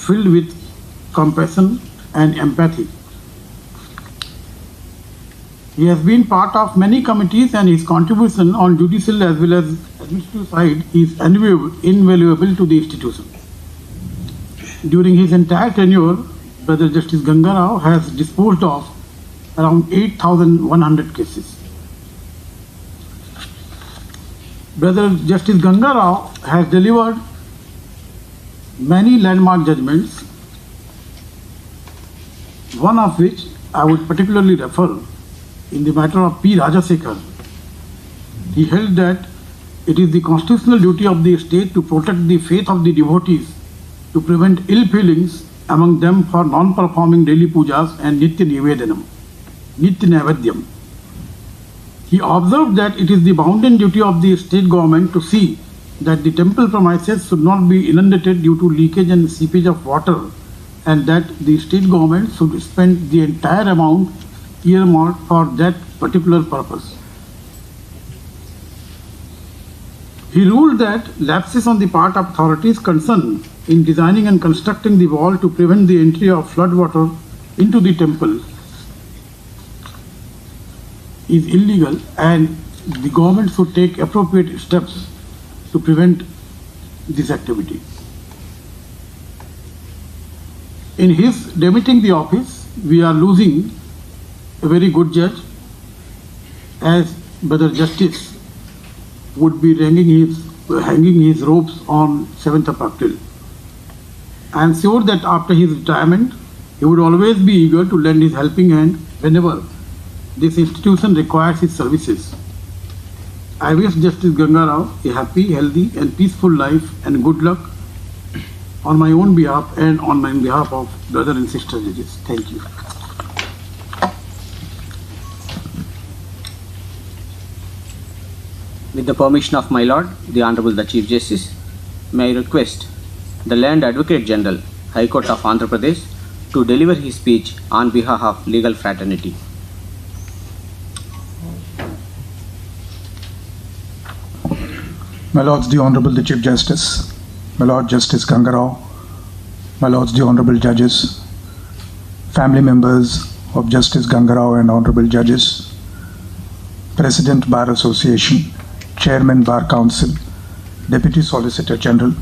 filled with compassion and empathy. He has been part of many committees, and his contribution on judicial as well as administrative side is invaluable to the institution. During his entire tenure, Brother Justice Ganga Rao has disposed of around 8,100 cases. Brother Justice Ganga Rao has delivered many landmark judgments, one of which I would particularly refer in the matter of P. Rajasekhar. He held that it is the constitutional duty of the state to protect the faith of the devotees, to prevent ill feelings among them for non-performing daily pujas and Nitya Naivedyam. He observed that it is the bounden duty of the state government to see that the temple premises should not be inundated due to leakage and seepage of water, and that the state government should spend the entire amount earmarked for that particular purpose. He ruled that lapses on the part of authorities concerned in designing and constructing the wall to prevent the entry of flood water into the temple is illegal, and the government should take appropriate steps to prevent this activity. In his demitting the office, we are losing a very good judge, as Brother Justice would be hanging his robes on 7th of April. I am sure that after his retirement, he would always be eager to lend his helping hand whenever this institution requires his services. I wish Justice Ganga Rao a happy, healthy and peaceful life, and good luck on my own behalf and on behalf of brother and sister judges. Thank you. With the permission of my Lord, the Honorable the Chief Justice, may I request the Land Advocate General, High Court of Andhra Pradesh, to deliver his speech on behalf of legal fraternity. My Lords, the Honorable the Chief Justice, my Lord Justice Ganga Rao, my Lords, the Honorable Judges, family members of Justice Ganga Rao and Honorable Judges, President Bar Association, Chairman Bar Council, Deputy Solicitor General,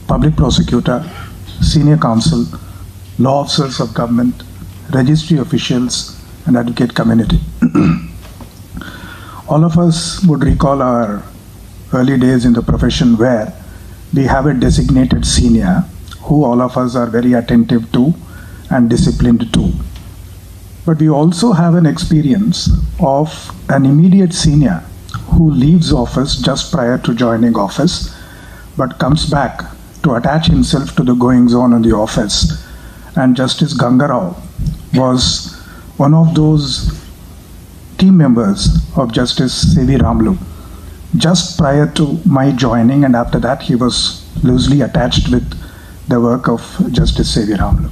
Public Prosecutor, Senior Counsel, Law Officers of Government, Registry Officials, and Advocate Community. All of us would recall our early days in the profession, where we have a designated senior who all of us are very attentive to and disciplined to. But we also have an experience of an immediate senior who leaves office just prior to joining office, but comes back to attach himself to the goings on in the office. And Justice Ganga Rao was one of those team members of Justice C.V. Ramlu. Just prior to my joining, and after that he was loosely attached with the work of Justice C.V. Ramlu.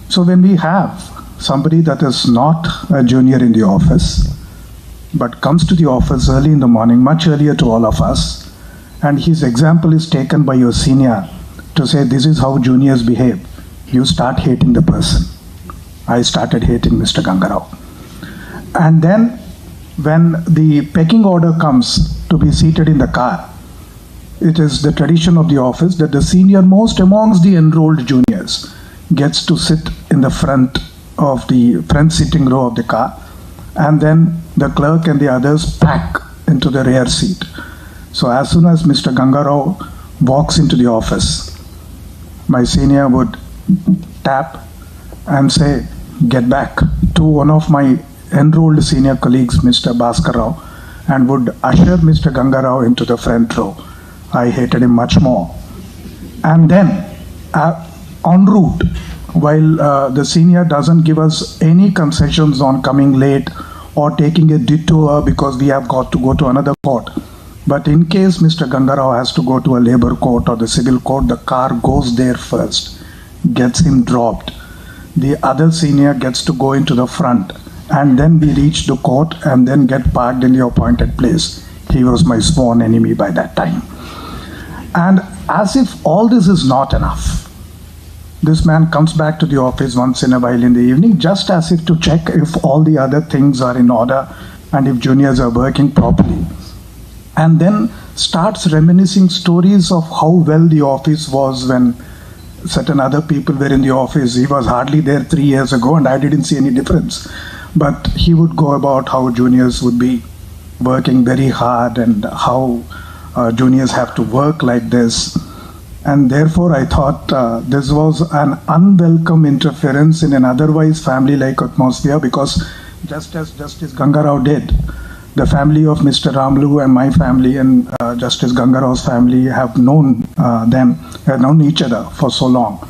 So when we have somebody that is not a junior in the office, but comes to the office early in the morning, much earlier to all of us, and his example is taken by your senior to say this is how juniors behave, you start hating the person. I started hating Mr. Ganga Rao. And then when the pecking order comes to be seated in the car, it is the tradition of the office that the senior most amongst the enrolled juniors gets to sit in the front sitting row of the car, and then the clerk and the others pack into the rear seat. So as soon as Mr. Ganga Rao walks into the office, my senior would tap and say, "Get back," to one of my enrolled senior colleagues, Mr. Bhaskar Rao, and would usher Mr. Ganga Rao into the front row. I hated him much more. And then, en route, while the senior doesn't give us any concessions on coming late or taking a detour because we have got to go to another court, but in case Mr. Ganga Rao has to go to a labor court or the civil court, the car goes there first, gets him dropped. The other senior gets to go into the front, and then we reach the court and then get parked in the appointed place. He was my sworn enemy by that time. And as if all this is not enough, this man comes back to the office once in a while in the evening, just as if to check if all the other things are in order and if juniors are working properly. And then starts reminiscing stories of how well the office was when certain other people were in the office. He was hardly there 3 years ago and I didn't see any difference. But he would go about how juniors would be working very hard and how juniors have to work like this. And therefore I thought this was an unwelcome interference in an otherwise family-like atmosphere, because just as Justice Ganga Rao did, the family of Mr. Ramlu and my family and Justice Ganga Rao's family have known each other for so long.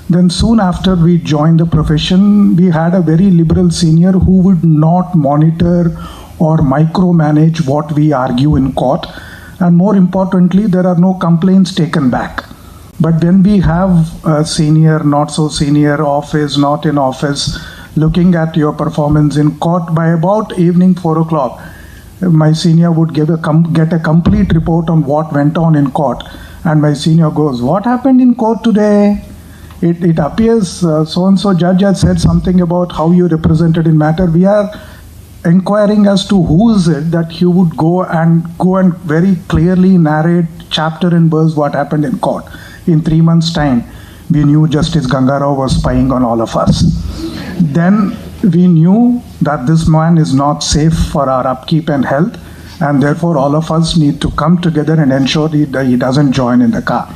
Then soon after we joined the profession, we had a very liberal senior who would not monitor or micromanage what we argue in court. And more importantly, there are no complaints taken back. But when we have a senior, not so senior, office, not in office, looking at your performance in court, by about evening 4 o'clock, my senior would get a complete report on what went on in court. And my senior goes, "What happened in court today? It appears so-and-so judge has said something about how you represented in matter." We are inquiring as to who is it that he would go and very clearly narrate chapter and verse what happened in court. In 3 months' time, we knew Justice Ganga Rao was spying on all of us. Then we knew that this man is not safe for our upkeep and health, and therefore all of us need to come together and ensure that he doesn't join in the car.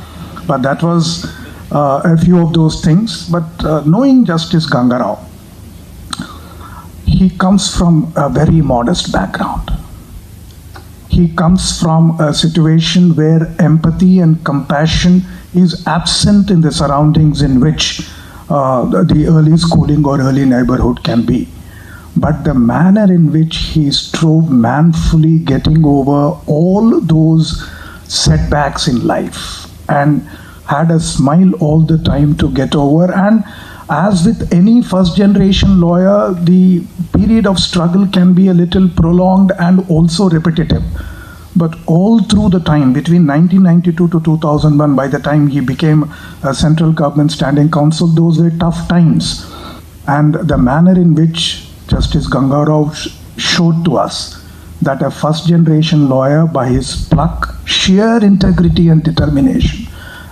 But that was a few of those things. But knowing Justice Ganga Rao, he comes from a very modest background. He comes from a situation where empathy and compassion is absent in the surroundings in which the early schooling or early neighborhood can be. But the manner in which he strove manfully getting over all those setbacks in life and had a smile all the time to get over. And as with any first generation lawyer, the period of struggle can be a little prolonged and also repetitive. But all through the time between 1992 to 2001, by the time he became a central government standing counsel, those were tough times. And the manner in which Justice Ganga Rao showed to us that a first generation lawyer, by his pluck, sheer integrity and determination,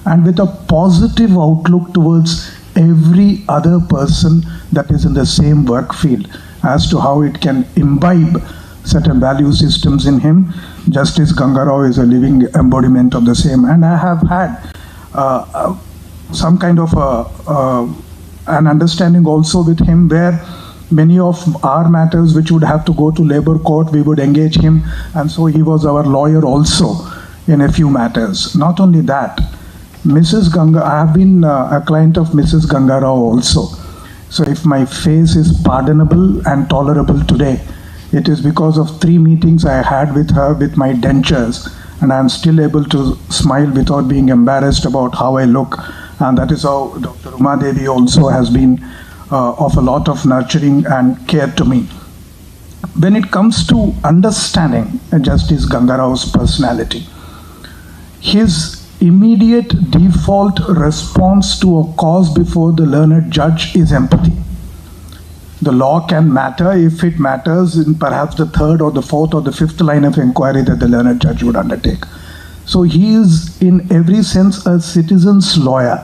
and with a positive outlook towards every other person that is in the same work field as to how it can imbibe certain value systems in him, Justice Ganga Rao is a living embodiment of the same. And I have had some kind of an understanding also with him, where many of our matters which would have to go to labor court, we would engage him, and so he was our lawyer also in a few matters. Not only that, Mrs. Ganga, I have been a client of Mrs. Ganga Rao also. So if my face is pardonable and tolerable today, it is because of 3 meetings I had with her with my dentures, and I am still able to smile without being embarrassed about how I look. And that is how Dr. Uma Devi also has been of a lot of nurturing and care to me. When it comes to understanding Justice Ganga Rao's personality, his immediate default response to a cause before the learned judge is empathy. The law can matter if it matters in perhaps the 3rd or the 4th or the 5th line of inquiry that the learned judge would undertake. So he is in every sense a citizen's lawyer.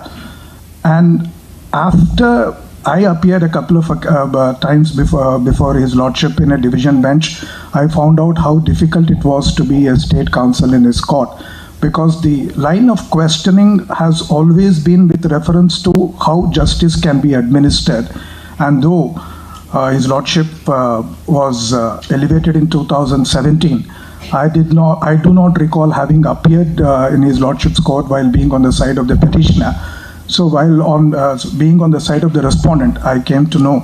And after I appeared a couple of times before his lordship in a division bench, I found out how difficult it was to be a state counsel in his court, because the line of questioning has always been with reference to how justice can be administered. And though his lordship was elevated in 2017, I do not recall having appeared in his lordship's court while being on the side of the petitioner. So while being on the side of the respondent, I came to know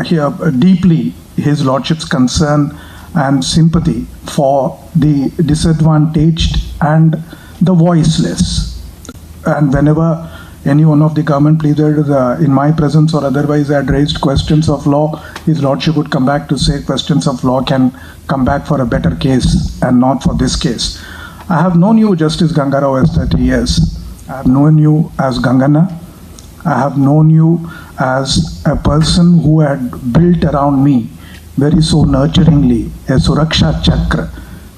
here deeply his lordship's concern and sympathy for the disadvantaged and the voiceless. And whenever any one of the government leaders in my presence or otherwise had raised questions of law, his lordship would come back to say questions of law can come back for a better case and not for this case. I have known you, Justice Ganga Rao, as 30 years. I have known you as Gangana, I have known you as a person who had built around me very so nurturingly a Suraksha Chakra,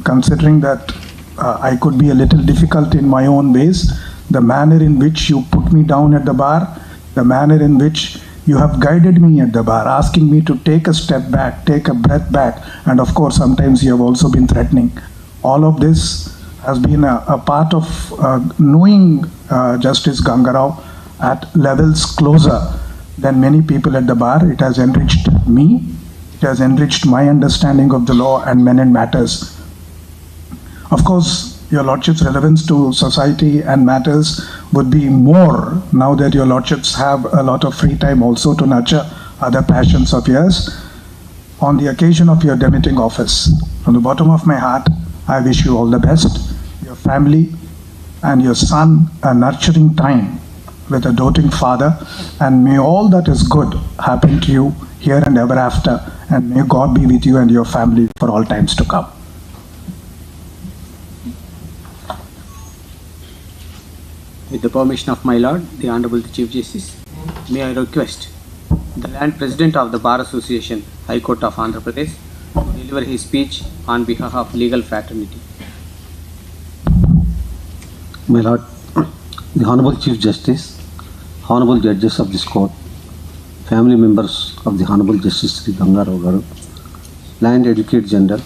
considering that I could be a little difficult in my own ways. The manner in which you put me down at the bar, the manner in which you have guided me at the bar, asking me to take a step back, take a breath back, and of course, sometimes you have also been threatening. All of this has been a part of knowing Justice Ganga Rao at levels closer than many people at the bar. It has enriched me. It has enriched my understanding of the law and men and matters. Of course, your Lordship's relevance to society and matters would be more now that your Lordships have a lot of free time also to nurture other passions of yours. On the occasion of your demitting office, from the bottom of my heart, I wish you all the best, your family and your son a nurturing time with a doting father, and may all that is good happen to you here and ever after, and may God be with you and your family for all times to come. With the permission of my Lord, the Honorable Chief Justice, may I request the Land President of the Bar Association, High Court of Andhra Pradesh, to deliver his speech on behalf of legal fraternity. My Lord, the Honorable Chief Justice, Honorable Judges of this Court, family members of the Honorable Justice Sri Ganga Rao Garu, Land Advocate General,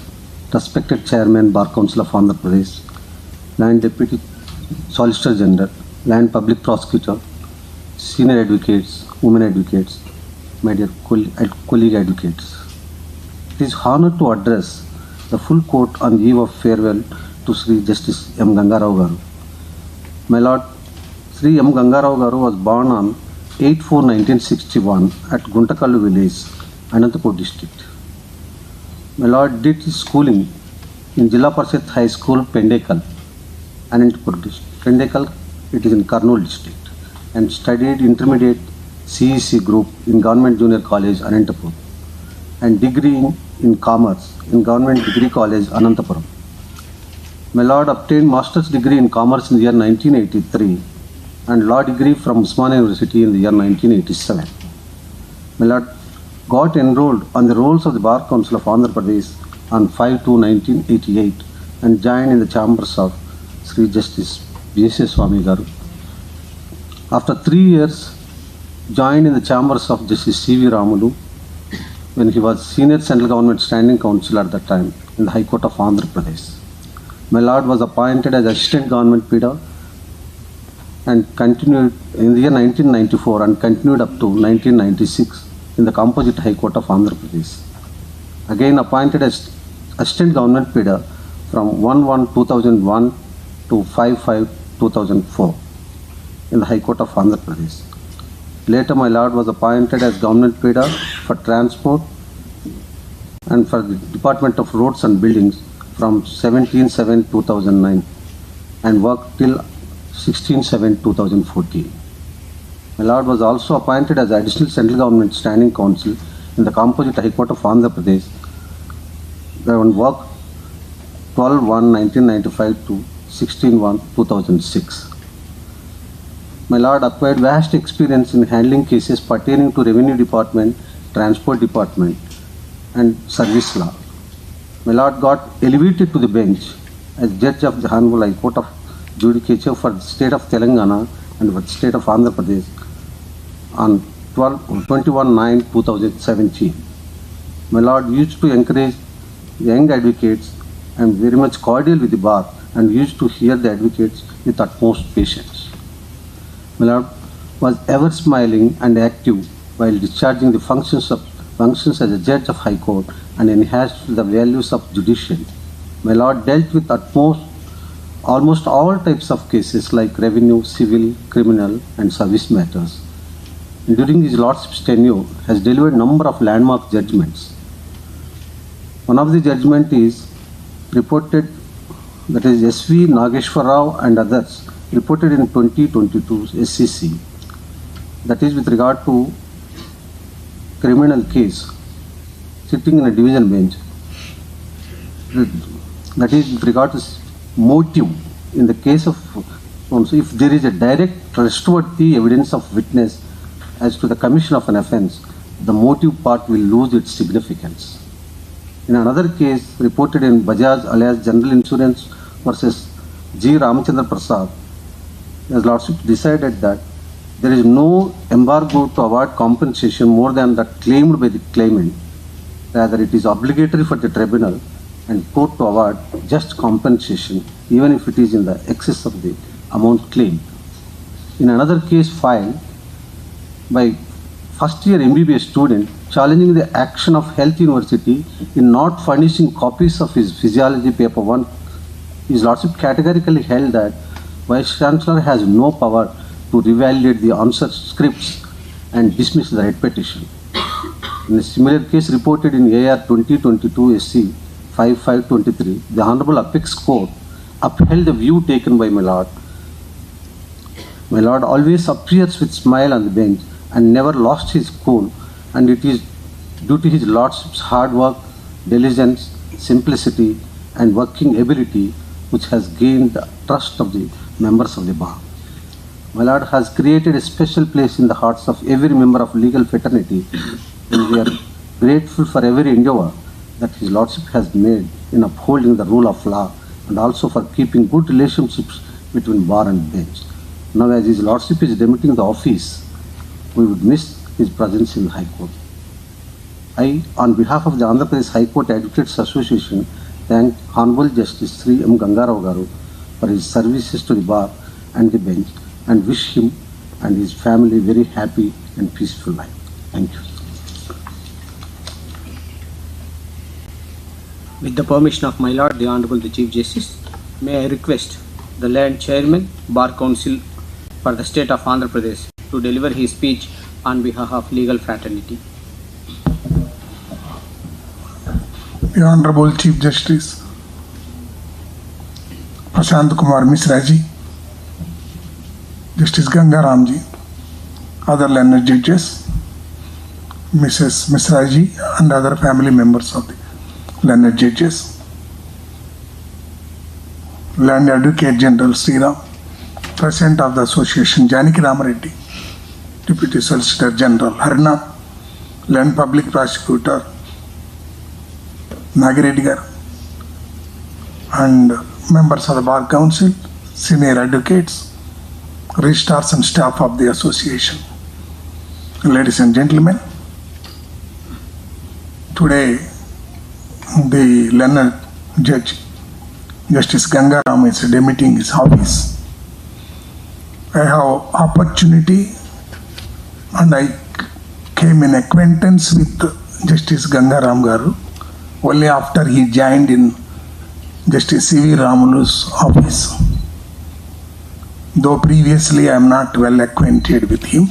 respected Chairman Bar Council of Andhra Pradesh, Land Deputy Solicitor General, Land Public Prosecutor, Senior Advocates, Women Advocates, my dear colleague advocates. It is honor to address the full court on the eve of farewell to Sri Justice M. Ganga Rao Garu. My Lord, Sri M. Ganga Rao Garu was born on 8/4/1961 at Guntakallu village, Anantapur district. My Lord did his schooling in Jilla Parishad High School, Pendekal, Anantapur district. Pendekal, it is in Kurnool district, and studied intermediate CEC group in Government Junior College, Anantapur, and degree in Commerce in Government Degree College, Anantapuram. My Lord obtained Master's degree in Commerce in the year 1983 and Law degree from Usmania University in the year 1987. My Lord got enrolled on the rolls of the Bar Council of Andhra Pradesh on 5/2/1988 and joined in the chambers of Sri Justice B.S. Swami Garu. After 3 years, joined in the chambers of Justice C.V. Ramulu when he was Senior Central Government Standing Counsel at that time in the High Court of Andhra Pradesh. My Lord was appointed as Assistant Government Pleader and continued in the year 1994 and continued up to 1996 in the Composite High Court of Andhra Pradesh. Again appointed as Assistant Government Pleader from 1/1/2001 to 5/5/2004 in the High Court of Andhra Pradesh. Later, my Lord was appointed as Government Pleader for Transport and for the Department of Roads and Buildings from 17/7/2009 and worked till 16/7/2014. My Lord was also appointed as Additional Central Government Standing Counsel in the Composite High Court of Andhra Pradesh and worked 12/1/1995 to 16/1/2006. My Lord acquired vast experience in handling cases pertaining to Revenue Department, Transport Department, and Service Law. My Lord got elevated to the bench as Judge of the Honorable High Court of Judicature for the State of Telangana and for the State of Andhra Pradesh on 21/9/2017. My Lord used to encourage young advocates and very much cordial with the bar and used to hear the advocates with utmost patience. My Lord was ever smiling and active while discharging the functions as a judge of High Court and enhanced the values of judiciary. My Lord dealt with almost all types of cases like revenue, civil, criminal, and service matters. During his Lordship's tenure, has delivered number of landmark judgments. One of the judgment is reported, that is S.V. Nageshwar Rao and others, reported in 2022 SCC, that is with regard to criminal case sitting in a division bench, that is with regard to motive in the case of, if there is a direct trustworthy evidence of witness as to the commission of an offence, the motive part will lose its significance. In another case reported in Bajaj alias General Insurance versus G. Ramachandra Prasad, His Lordship decided that there is no embargo to award compensation more than that claimed by the claimant. Rather, it is obligatory for the tribunal and court to award just compensation even if it is in the excess of the amount claimed. In another case filed by first year MBBS student challenging the action of Health University in not furnishing copies of his physiology paper 1, His Lordship categorically held that Vice Chancellor has no power to revalidate the answer scripts and dismiss the writ petition. In a similar case reported in AR 2022 SC 5523, the Honorable Apex Court upheld the view taken by my Lord. My Lord always appears with smile on the bench and never lost his cool, and it is due to his Lordship's hard work, diligence, simplicity and working ability which has gained the trust of the members of the bar. My Lord has created a special place in the hearts of every member of legal fraternity, and we are grateful for every endeavor that His Lordship has made in upholding the rule of law and also for keeping good relationships between bar and bench. Now, as His Lordship is demitting the office, we would miss his presence in the High Court. I, on behalf of the Andhra Pradesh High Court Advocates Association, thank Honorable Justice Sri M. Ganga Garu for his services to the bar and the bench, and wish him and his family very happy and peaceful life. Thank you. With the permission of my Lord, the Honorable the Chief Justice, may I request the Land Chairman, Bar Council for the State of Andhra Pradesh to deliver his speech on behalf of legal fraternity. The Honorable Chief Justice Prashant Kumar Misra ji, Justice Ganga Ram ji, other learned judges, Mrs. Misra ji and other family members of the learned judges, Land Advocate General Sriram, President of the Association Janaki Ramareddy, Deputy Solicitor General Harnath, Land Public Prosecutor Nagireddy Garu, and members of the Bar Council, senior advocates, registrars and staff of the association. Ladies and gentlemen, today the learned judge, Justice Ganga Ram, is demitting his office. I have opportunity and I came in acquaintance with Justice Ganga Ram Garu only after he joined in Justice C.V. Ramulu's office. Though previously I am not well acquainted with him,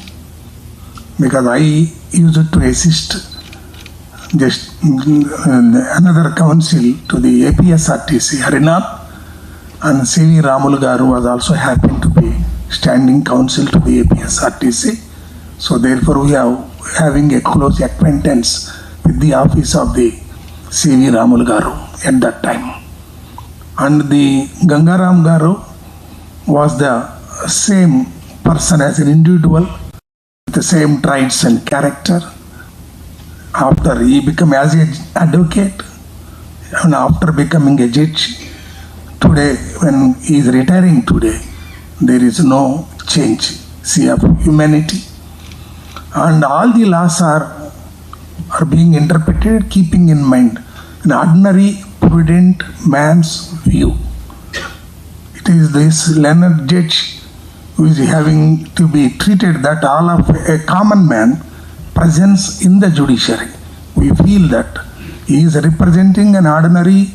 because I used to assist just another council to the APSRTC, Harinath, and C.V. Ramulu Garu was also happened to be standing counsel to the APSRTC. So therefore we are having a close acquaintance with the office of the C.V. Ramulu Garu at that time. And the Gangaram Garu was the same person as an individual with the same traits and character. After he became as an advocate and after becoming a judge, today when he is retiring today, there is no change. See of humanity. And all the laws are being interpreted keeping in mind an ordinary prudent man's view. It is this learned judge who is having to be treated that all of a common man presence in the judiciary. We feel that he is representing an ordinary,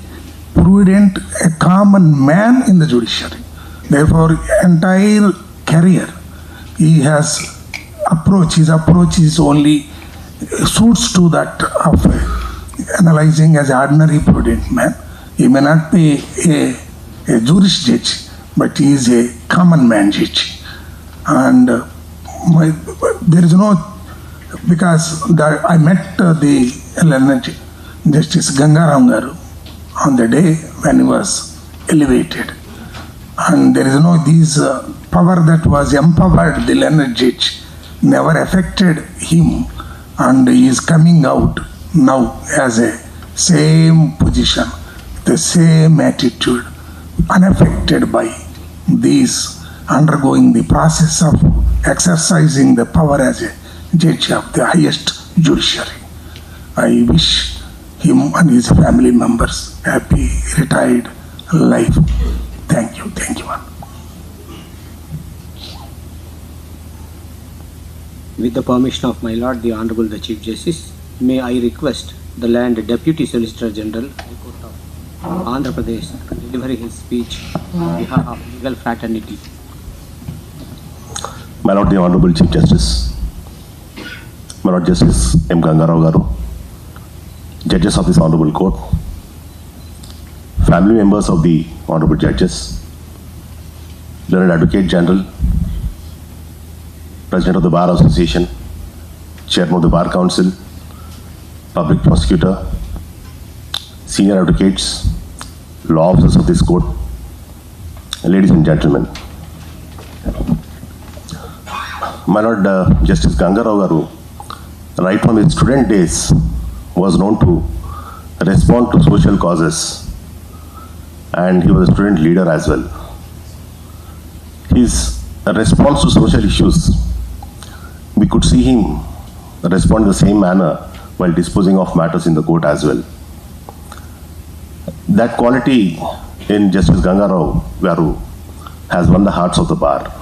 prudent, a common man in the judiciary. Therefore, entire career he has his approach is only suits to that of analyzing as an ordinary, prudent man. He may not be a jurist judge, but he is a common man judge. And there is no, because I met the learned Justice Gangaram Garu on the day when he was elevated. And there is no power that was empowered the learned judge never affected him, and he is coming out now as a same position, the same attitude, unaffected by these, undergoing the process of exercising the power as a judge of the highest judiciary. I wish him and his family members happy retired life. Thank you. Thank you. With the permission of my Lord, the Honorable the Chief Justice, may I request the Land Deputy Solicitor General, High Court of Andhra Pradesh, to deliver his speech on behalf of legal fraternity. My Lord, the Honorable Chief Justice, My Lord Justice M. Ganga Garu, Judges of this Honorable Court, family members of the Honorable Judges, Learned Advocate General, President of the Bar Association, Chairman of the Bar Council, Public Prosecutor, Senior Advocates, Law Officers of this Court, ladies and gentlemen. My Lord Justice Ganga Garu, right from his student days, was known to respond to social causes, and he was a student leader as well. His response to social issues, we could see him respond in the same manner while disposing of matters in the court as well. That quality in Justice Ganga Garu has won the hearts of the bar,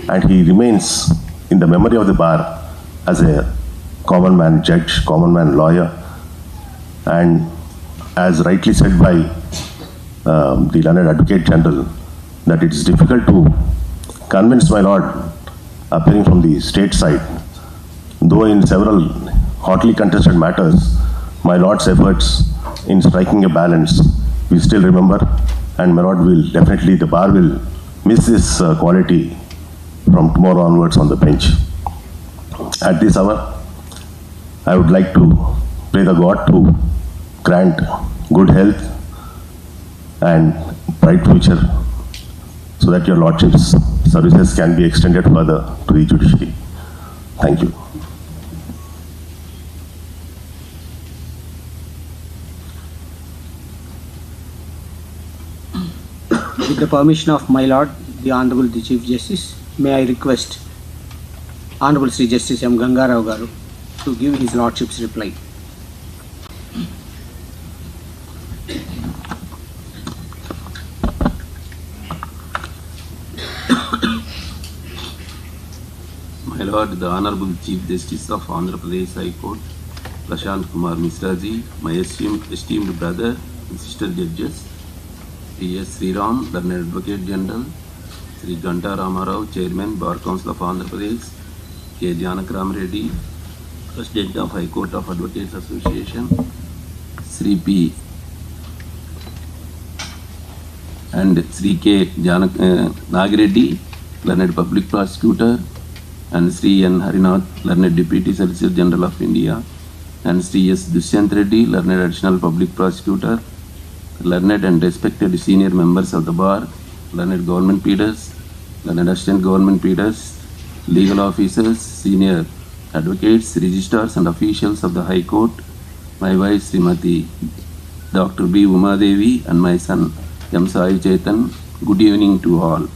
and he remains in the memory of the bar as a common man judge, common man lawyer, and as rightly said by the Learned Advocate General, that it is difficult to convince my Lord appearing from the state side, though in several hotly contested matters, my Lord's efforts in striking a balance, we still remember, and my Lord will definitely, the bar will miss this quality from tomorrow onwards on the bench. At this hour, I would like to pray the God to grant good health and bright future, so that your Lordship's services can be extended further to the judiciary. Thank you. With the permission of my Lord, the Honorable the Chief Justice, may I request Honorable Sri Justice M. Ganga Garu to give his Lordship's reply. My Lord, the Honorable Chief Justice of Andhra Pradesh High Court, Prashant Kumar Misraji, my esteemed brother and sister judges, P.S. Sriram, Learned Advocate General, Sri Ganta Ramarao, Chairman, Bar Council of Andhra Pradesh, K. Janakram Reddy, President of High Court of Advocates Association, Sri P. and Sri K. Nagreddy, Learned Public Prosecutor, and Sri N. Harinath, Learned Deputy Solicitor General of India, and Sri S. Dushyant Reddy, Learned Additional Public Prosecutor, learned and respected senior members of the bar, learned government pleaders, learned assistant government pleaders, legal officers, senior advocates, registrars and officials of the High Court, my wife Srimati Dr. B. Uma Devi and my son M. Sai Chetan, good evening to all.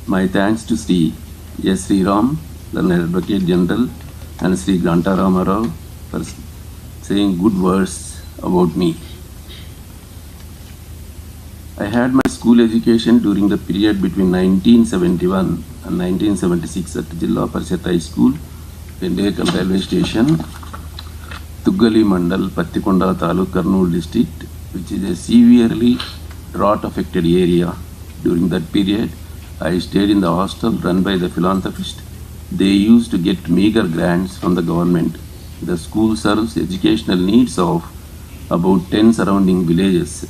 My thanks to Sri S. Sri Ram, Learned Advocate General, and Sri Ganta Ramarao for saying good words about me. I had my school education during the period between 1971 and 1976 at Jilla Parishad High School, Pendekal Railway Station, Tuggali Mandal, Pattikonda Taluk, Kurnool District, which is a severely drought-affected area. During that period, I stayed in the hostel run by the philanthropist. They used to get meager grants from the government. The school serves educational needs of about 10 surrounding villages.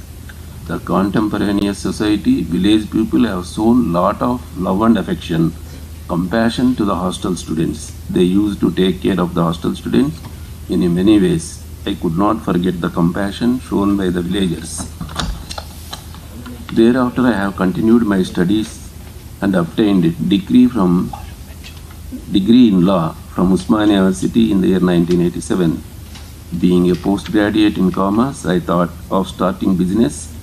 The contemporaneous society, village people have shown lot of love and affection, compassion to the hostel students. They used to take care of the hostel students in many ways. I could not forget the compassion shown by the villagers. Thereafter, I have continued my studies and obtained degree from degree in law from Usmania University in the year 1987. Being a postgraduate in commerce, I thought of starting business,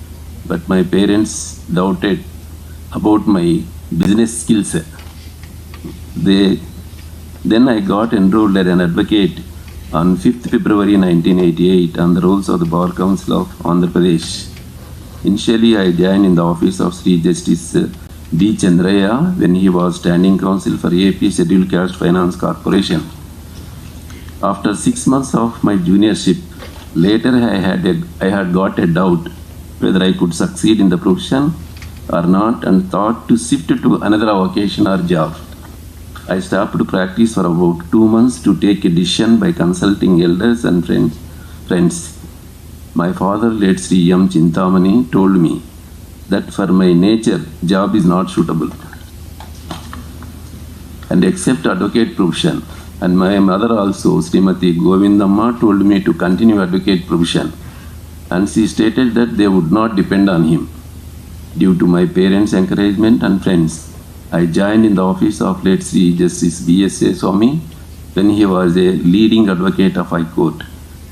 but my parents doubted about my business skills. Then I got enrolled as an advocate on 5th February 1988 on the rolls of the Bar Council of Andhra Pradesh. Initially, I joined in the office of Sri Justice B. Chandraya when he was standing counsel for AP Scheduled Caste Finance Corporation. After 6 months of my juniorship, later I had got a doubt whether I could succeed in the profession or not and thought to shift to another vocation or job. I stopped to practice for about 2 months to take a decision by consulting elders and friends. My father, late Sri M. Chintamani, told me that for my nature, job is not suitable and except advocate profession. And my mother also, Srimati Govindamma, told me to continue advocate profession. And she stated that they would not depend on him. Due to my parents' encouragement and friends, I joined in the office of late Sri Justice B.S.A. Swami when he was a leading advocate of High Court,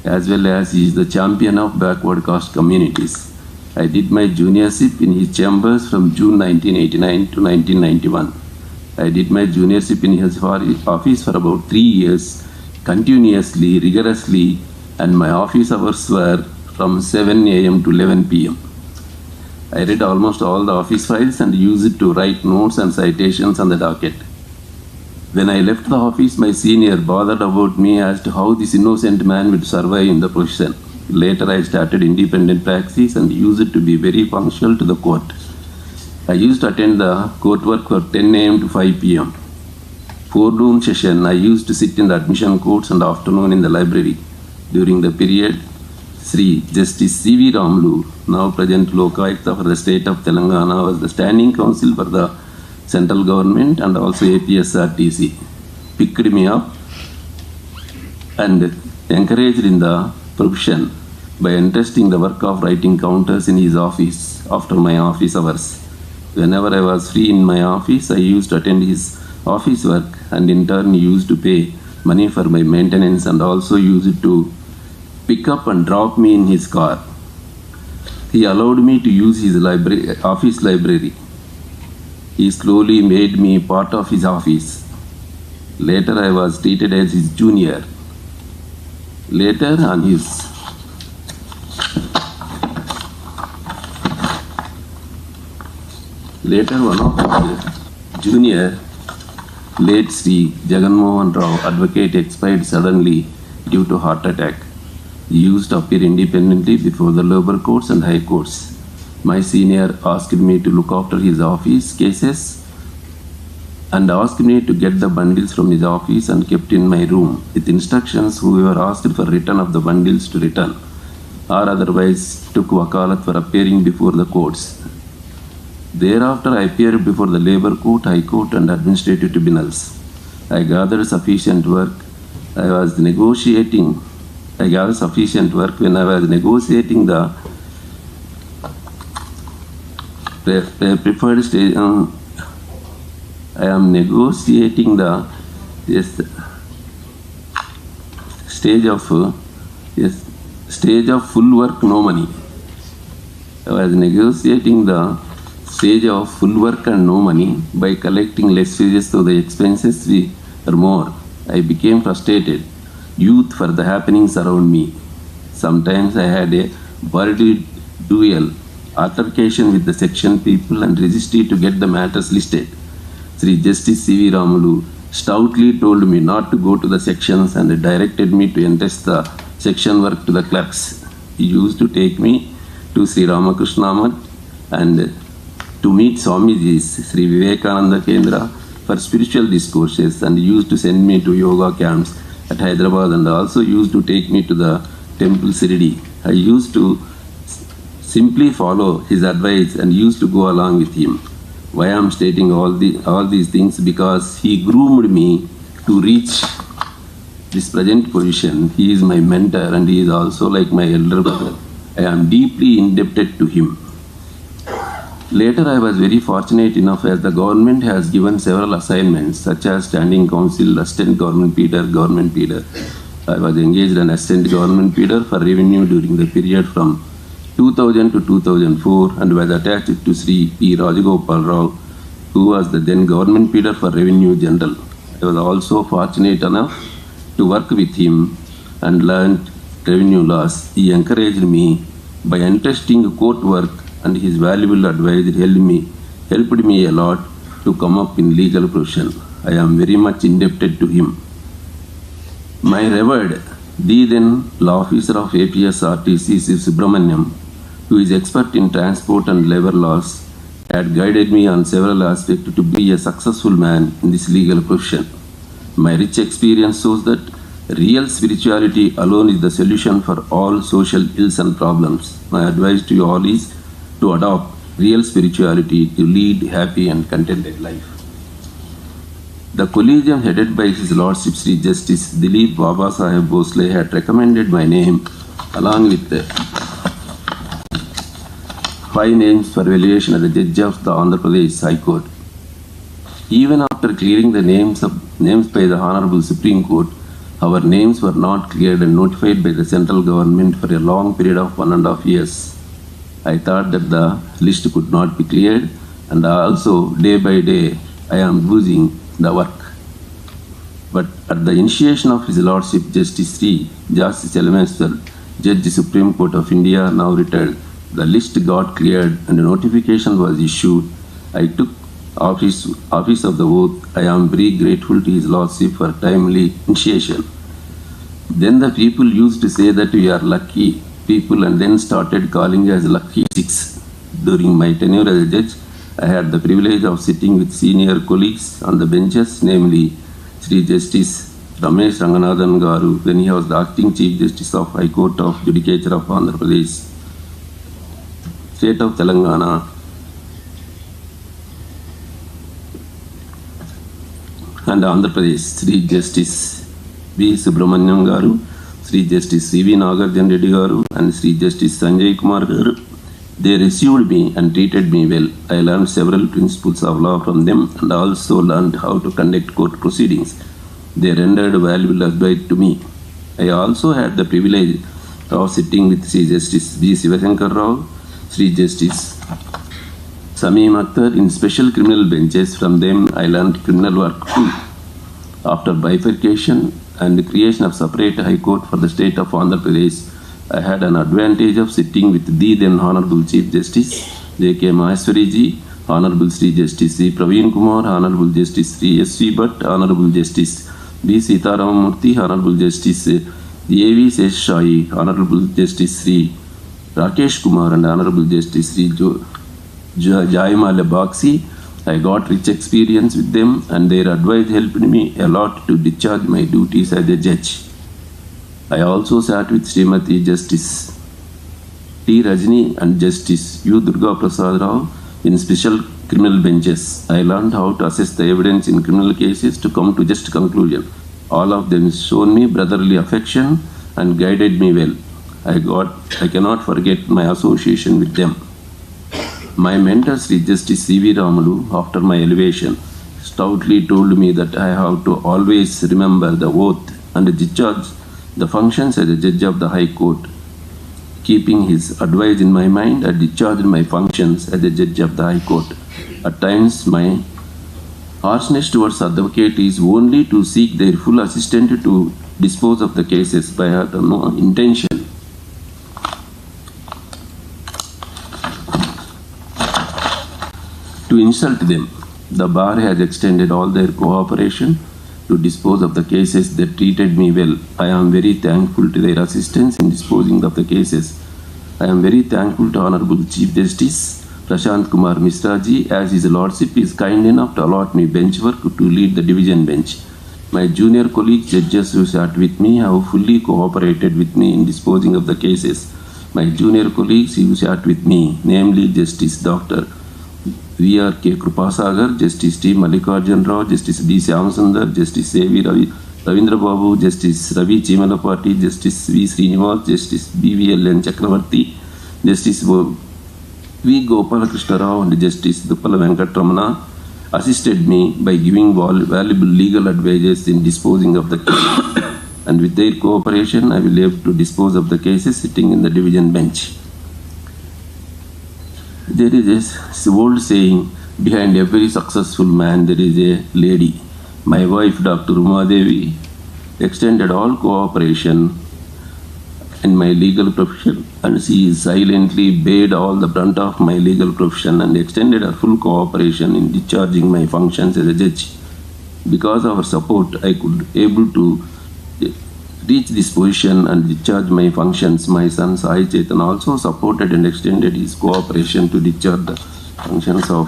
as well as he is the champion of backward caste communities. I did my juniorship in his chambers from June 1989 to 1991. I did my juniorship in his office for about 3 years, continuously, rigorously, and my office hours were from 7 a.m. to 11 p.m. I read almost all the office files and used it to write notes and citations on the docket. When I left the office, my senior bothered about me as to how this innocent man would survive in the profession. Later, I started independent practice and used it to be very punctual to the court. I used to attend the court work for 10 a.m. to 5 p.m. Forenoon session, I used to sit in the admission courts and afternoon in the library. During the period, Sri Justice C.V. Ramlu, now present Lokayukta for the state of Telangana, was the standing counsel for the central government and also APSRTC, picked me up and encouraged in the profession by entrusting the work of writing counters in his office after my office hours. Whenever I was free in my office, I used to attend his office work and in turn he used to pay money for my maintenance and also used it to pick up and drop me in his car. He allowed me to use his office library. He slowly made me part of his office. Later I was treated as his junior. Later on his one of his junior, late Sri Jaganmohan Rao, advocate, expired suddenly due to heart attack. He used to appear independently before the lower courts and high courts. My senior asked me to look after his office cases and asked me to get the bundles from his office and kept in my room with instructions whoever asked for return of the bundles to return or otherwise took wakalat for appearing before the courts. Thereafter, I appeared before the Labour Court, High Court and administrative tribunals. I gathered sufficient work when I was negotiating the preferred stage. I am negotiating the stage of full work, no money. I was negotiating the stage of full work and no money by collecting less wages so the expenses were more. I became frustrated youth for the happenings around me. Sometimes I had a wordy duel, altercation with the section people and resisted to get the matters listed. Sri Justice C.V. Ramulu stoutly told me not to go to the sections and directed me to entrust the section work to the clerks. He used to take me to Sri Ramakrishna Math and to meet Swamiji's Sri Vivekananda Kendra for spiritual discourses and used to send me to yoga camps at Hyderabad and also used to take me to the temple Sirdi. I used to simply follow his advice and used to go along with him. Why I am stating all these things? Because he groomed me to reach this present position. He is my mentor and he is also like my elder brother. I am deeply indebted to him. Later, I was very fortunate enough as the government has given several assignments such as standing council, assistant government peeder, government peeder. I was engaged an assistant government peeder for revenue during the period from 2000 to 2004 and was attached to Sri P. Rajagopal Rao, who was the then government peeder for revenue general. I was also fortunate enough to work with him and learned revenue laws. He encouraged me by entrusting court work, and his valuable advice helped me a lot to come up in legal profession. I am very much indebted to him. My revered, the then law officer of APSRTC, Subramaniam, who is expert in transport and labor laws, had guided me on several aspects to be a successful man in this legal profession. My rich experience shows that real spirituality alone is the solution for all social ills and problems. My advice to you all is to adopt real spirituality to lead happy and contented life. The collegium headed by His Lordship Sri Justice Dilip Baba Saheb Bhosle had recommended my name along with 5 names for evaluation as the judge of the Andhra Pradesh High Court. Even after clearing the names by the Honorable Supreme Court, our names were not cleared and notified by the central government for a long period of 1.5 years. I thought that the list could not be cleared, and also day by day I am losing the work. But at the initiation of His Lordship Justice Sri Justice Elmester, Judge Supreme Court of India, now retired, the list got cleared and a notification was issued. I took office of the oath. I am very grateful to His Lordship for timely initiation. Then the people used to say that we are lucky people and then started calling us lucky six. During my tenure as a judge, I had the privilege of sitting with senior colleagues on the benches, namely Sri Justice Ramesh Ranganathan Garu when he was the acting Chief Justice of High Court of Judicature of Andhra Pradesh, State of Telangana, and Andhra Pradesh, Sri Justice V. Subramaniam Garu, Sri Justice C.V. Nagarjan Reddy Garu, and Sri Justice Sanjay Kumar Garu. They received me and treated me well. I learned several principles of law from them and also learned how to conduct court proceedings. They rendered valuable advice to me. I also had the privilege of sitting with Sri Justice V. Sivasankar Rao, Sri Justice Sameem Akhtar in special criminal benches. From them I learned criminal work too. After bifurcation and the creation of separate High Court for the state of Andhra Pradesh, I had an advantage of sitting with the then Honorable Chief Justice J.K. Maheshwari Ji, Honorable Sri Justice C. Praveen Kumar, Honorable Justice Sri S.V. Bhatt, Honorable Justice B. Sitaramamurthy, Honorable Justice A.V. Seshai, Honorable Justice Sri Rakesh Kumar, and Honorable Justice Sri Jaimala Bakshi. I got rich experience with them and their advice helped me a lot to discharge my duties as a judge. I also sat with Srimati Justice T. Rajni and Justice U. Durga Prasad Rao in special criminal benches. I learned how to assess the evidence in criminal cases to come to just conclusion. All of them shown me brotherly affection and guided me well. I cannot forget my association with them. My mentor, Sri Justice C.V. Ramalu, after my elevation, stoutly told me that I have to always remember the oath and discharge the functions as a judge of the High Court. Keeping his advice in my mind, I discharged my functions as a judge of the High Court. At times, my harshness towards advocate is only to seek their full assistance to dispose of the cases, but I had no intention to insult them. The bar has extended all their cooperation to dispose of the cases. They treated me well. I am very thankful to their assistance in disposing of the cases. I am very thankful to Honorable Chief Justice Prashant Kumar Mishra Ji, as His Lordship is kind enough to allot me bench work to lead the division bench. My junior colleague judges who sat with me have fully cooperated with me in disposing of the cases. My junior colleagues who sat with me, namely Justice Dr. V.R.K. Krupasagar, Justice T. Mallikarjun Rao, Justice B. Syamasundar, Justice A.V. Ravindra Babu, Justice Ravi Chimalapati, Justice V. Srinivas, Justice B.V.L.N. Chakravarti, Justice V. Gopalakrishna Rao and Justice Duppala Venkatramana assisted me by giving valuable legal advices in disposing of the case. And with their cooperation, I will be able to dispose of the cases sitting in the division bench. There is this old saying, behind every successful man there is a lady. My wife, Dr. Uma Devi, extended all cooperation in my legal profession, and she silently paid all the brunt of my legal profession and extended her full cooperation in discharging my functions as a judge. Because of her support, I could able to reach this position and discharge my functions. My son Sai Chetan also supported and extended his cooperation to discharge the functions of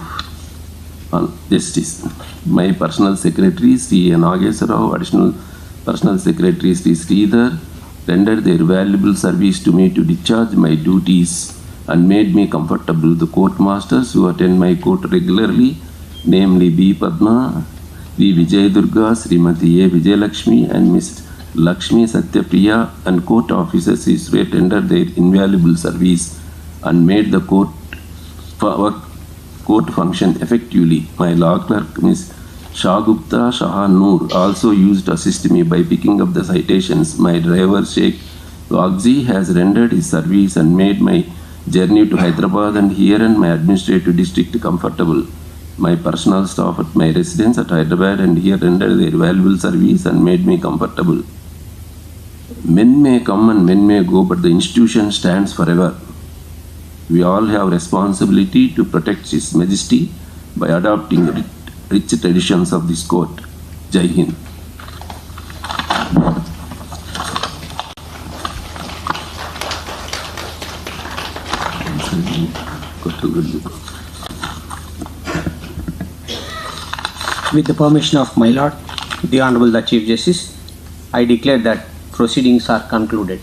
justice. My personal secretary, Sri Nageswara Rao, additional personal secretary, Sri Sridhar, rendered their valuable service to me to discharge my duties and made me comfortable. The court masters who attend my court regularly, namely B. Padma, V. Vijay Durga, Srimati A. Vijayalakshmi, and Ms. Lakshmi Satyapriya, and court officers who tendered their invaluable service and made the court function effectively. My law clerk, Ms. Shagupta Shah Noor, also used to assist me by picking up the citations. My driver Sheikh Wagzi has rendered his service and made my journey to Hyderabad and here and my administrative district comfortable. My personal staff at my residence at Hyderabad and here rendered their valuable service and made me comfortable. Men may come and men may go, but the institution stands forever. We all have responsibility to protect His Majesty by adopting rich traditions of this court. Jai Hind. With the permission of my Lord, the Honorable the Chief Justice, I declare that proceedings are concluded.